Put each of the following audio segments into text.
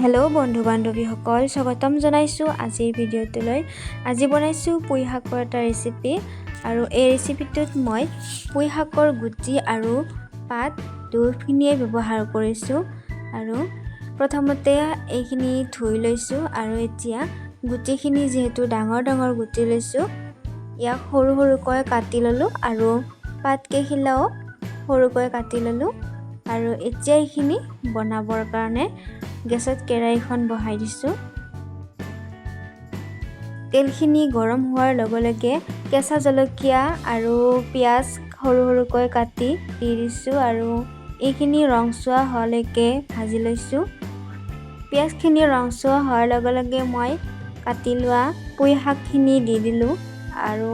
Hello बंधु बान्धवीসকল স্বাগতম জনাইছো আজিৰ ভিডিঅ'টোলৈ। আজি বনাইছো পুঁই শাকৰ এটা ৰেচিপি আৰু এই ৰেচিপিটোত মই পুঁই শাকৰ গুটি আৰু পাত দুয়োখিনিয়ে ব্যৱহাৰ কৰিছো আৰু প্ৰথমতে এইখিনি ধুই লৈছো আৰু এতিয়া গুটিখিনি যেহেতু ডাঙৰ ডাঙৰ গুটি লৈছো ইয়াক সৰু সৰুকৈ কাটি ললো আৰু পাতকেইখিলাও সৰুকৈ কাটি ললো আৰু এতিয়া এইখিনি বনাবৰ কাৰণে গেছত কেৰাহীখন বহাই দিছো। তেলখিনি গৰম হোৱাৰ লগে লগে কেঁচা জলকীয়া আৰু পিয়াজ সৰু সৰুকৈ কাটি দি দিছো আৰু এইখিনি ৰংচুৱা হোৱালৈকে ভাজি লৈছো। পিয়াজখিনি ৰংচুৱা হোৱাৰ লগে লগে মই কাটি লোৱা পুঁই শাকখিনি দি দিলো আৰু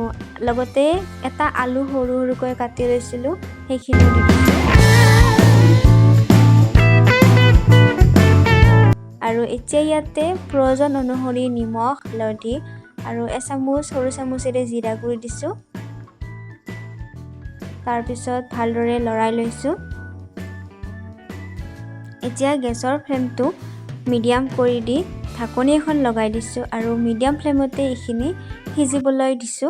লগতে এটা আলু সৰু সৰুকৈ কাটি লৈছিলো সেইখিনি দি দিছো। আৰু এতিয়া ইয়াতে প্ৰয়োজন অনুসৰি নিমখ হালধি আৰু এচামুচ সৰু চামুচেৰে জিৰা গুড়ি দিছো। তাৰ পিছত ভালদৰে লৰাই লৈছো। এতিয়া গেছৰ ফ্লেমটো মিডিয়াম কৰি দি ঢাকনি এখন লগাই দিছো আৰু মিডিয়াম ফ্লেমতে এইখিনি সিজিবলৈ দিছো।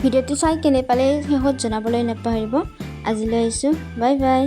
ভিডিঅ'টো চাই কেনে পালে শেষত জনাবলৈ নাপাহৰিব। আজিলৈ আহিছোঁ, বাই বাই।